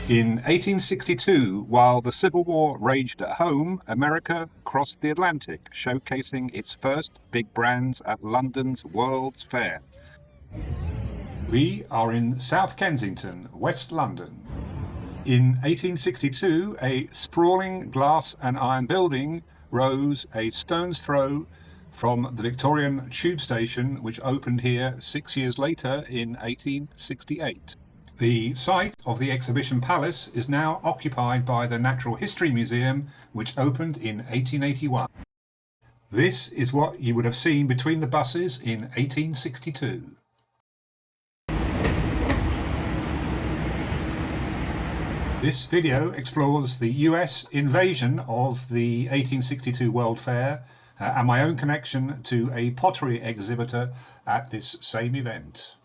In 1862, while the Civil War raged at home, America crossed the Atlantic, showcasing its first big brands at London's World's Fair. We are in South Kensington, West London. In 1862, a sprawling glass and iron building rose a stone's throw from the Victorian tube station, which opened here 6 years later in 1868. The site of the Exhibition Palace is now occupied by the Natural History Museum, which opened in 1881. This is what you would have seen between the buses in 1862. This video explores the US invasion of the 1862 World Fair and my own connection to a pottery exhibitor at this same event.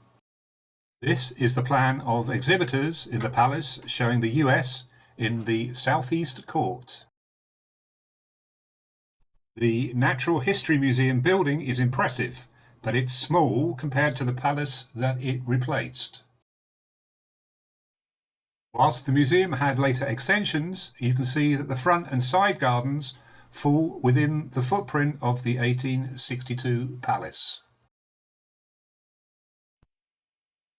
This is the plan of exhibitors in the palace showing the US in the southeast court. The Natural History Museum building is impressive, but it's small compared to the palace that it replaced. Whilst the museum had later extensions, you can see that the front and side gardens fall within the footprint of the 1862 palace.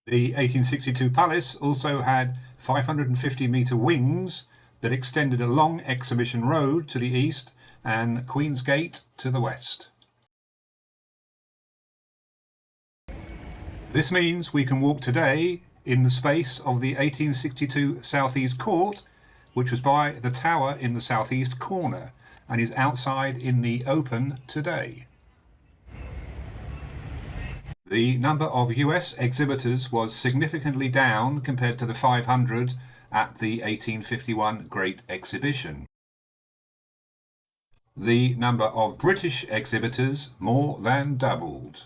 The 1862 palace also had 550-metre wings that extended along Exhibition Road to the east and Queen's Gate to the west. This means we can walk today in the space of the 1862 Southeast Court, which was by the tower in the southeast corner and is outside in the open today. The number of US exhibitors was significantly down compared to the 500 at the 1851 Great Exhibition. The number of British exhibitors more than doubled.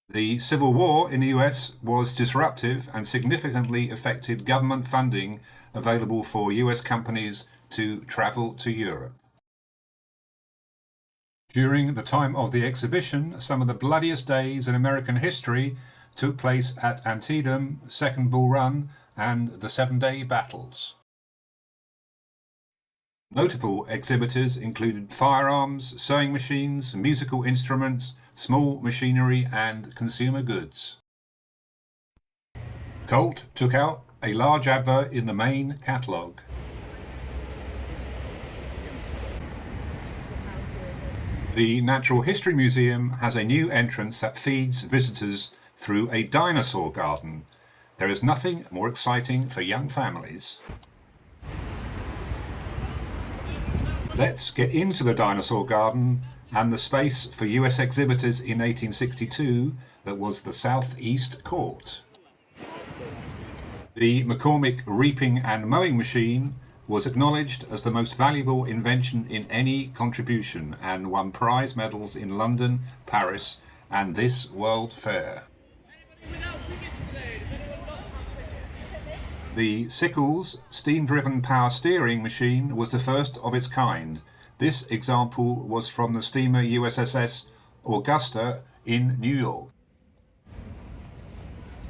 The Civil War in the US was disruptive and significantly affected government funding available for US companies to travel to Europe. During the time of the exhibition, some of the bloodiest days in American history took place at Antietam, Second Bull Run, and the Seven-Day Battles. Notable exhibitors included firearms, sewing machines, musical instruments, small machinery and consumer goods. Colt took out a large advert in the main catalogue. The Natural History Museum has a new entrance that feeds visitors through a dinosaur garden. There is nothing more exciting for young families. Let's get into the dinosaur garden and the space for US exhibitors in 1862 that was the Southeast Court. The McCormick reaping and mowing machine was acknowledged as the most valuable invention in any contribution and won prize medals in London, Paris and this World Fair. The Sickles steam-driven power steering machine was the first of its kind. This example was from the steamer USS Augusta in New York.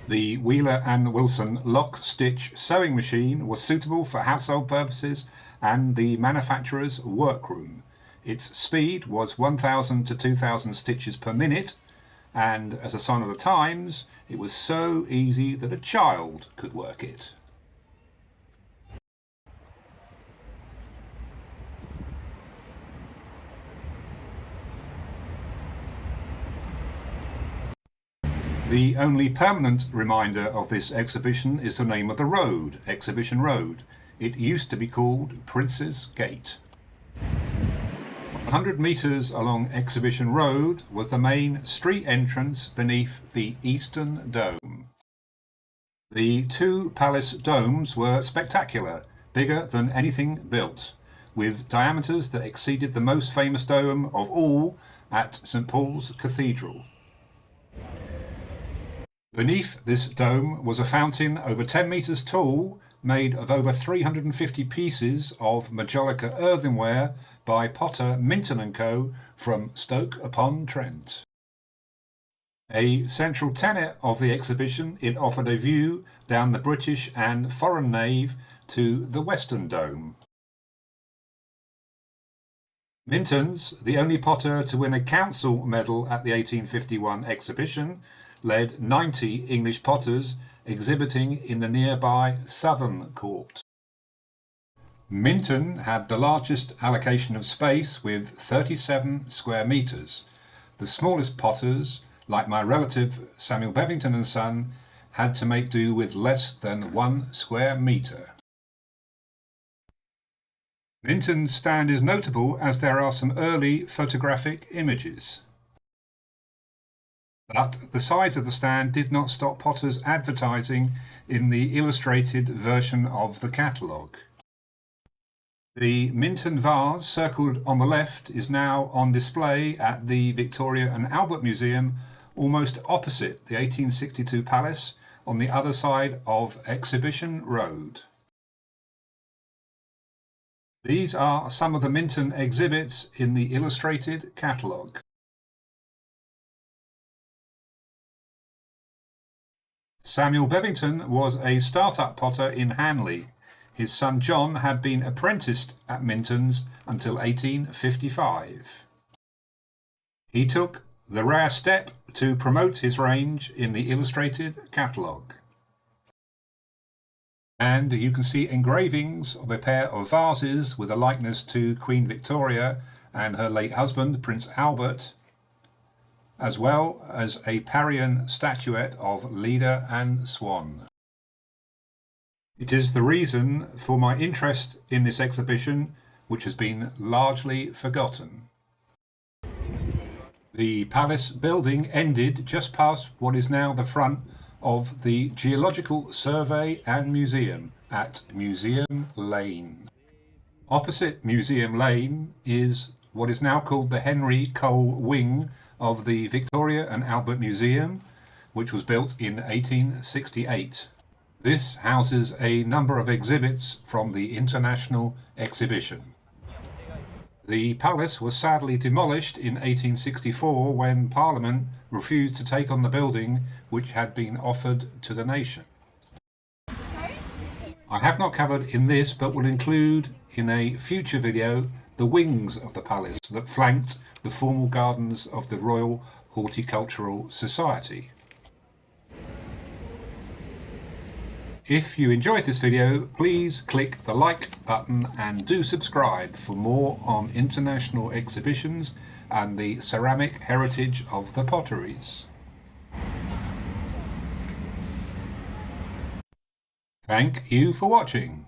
The Wheeler and Wilson lock-stitch sewing machine was suitable for household purposes and the manufacturer's workroom. Its speed was 1,000 to 2,000 stitches per minute, and as a sign of the times, it was so easy that a child could work it. The only permanent reminder of this exhibition is the name of the road, Exhibition Road. It used to be called Prince's Gate. 100 metres along Exhibition Road was the main street entrance beneath the Eastern Dome. The two palace domes were spectacular, bigger than anything built, with diameters that exceeded the most famous dome of all at St Paul's Cathedral. Beneath this dome was a fountain over 10 metres tall, made of over 350 pieces of Majolica earthenware by potter Minton & Co. from Stoke-upon-Trent. A central tenet of the exhibition, it offered a view down the British and foreign nave to the Western Dome. Mintons, the only potter to win a council medal at the 1851 exhibition, led 90 English potters exhibiting in the nearby Southern Court. Minton had the largest allocation of space with 37 square metres. The smallest potters, like my relative Samuel Bevington and Son, had to make do with less than 1 square metre. Minton's stand is notable as there are some early photographic images. But the size of the stand did not stop potters advertising in the illustrated version of the catalogue. The Minton vase, circled on the left, is now on display at the Victoria and Albert Museum, almost opposite the 1862 Palace, on the other side of Exhibition Road. These are some of the Minton exhibits in the illustrated catalogue. Samuel Bevington was a start-up potter in Hanley. His son John had been apprenticed at Mintons until 1855. He took the rare step to promote his range in the illustrated catalogue. And you can see engravings of a pair of vases with a likeness to Queen Victoria and her late husband, Prince Albert, as well as a Parian statuette of Leader and Swan. It is the reason for my interest in this exhibition, which has been largely forgotten. The palace building ended just past what is now the front of the Geological Survey and Museum at Museum Lane. Opposite Museum Lane is what is now called the Henry Cole Wing of the Victoria and Albert Museum, which was built in 1868. This houses a number of exhibits from the International Exhibition. The palace was sadly demolished in 1864 when Parliament refused to take on the building which had been offered to the nation. I have not covered in this, but will include in a future video the wings of the palace that flanked the formal gardens of the Royal Horticultural Society. If you enjoyed this video, please click the like button and do subscribe for more on international exhibitions and the ceramic heritage of the potteries. Thank you for watching.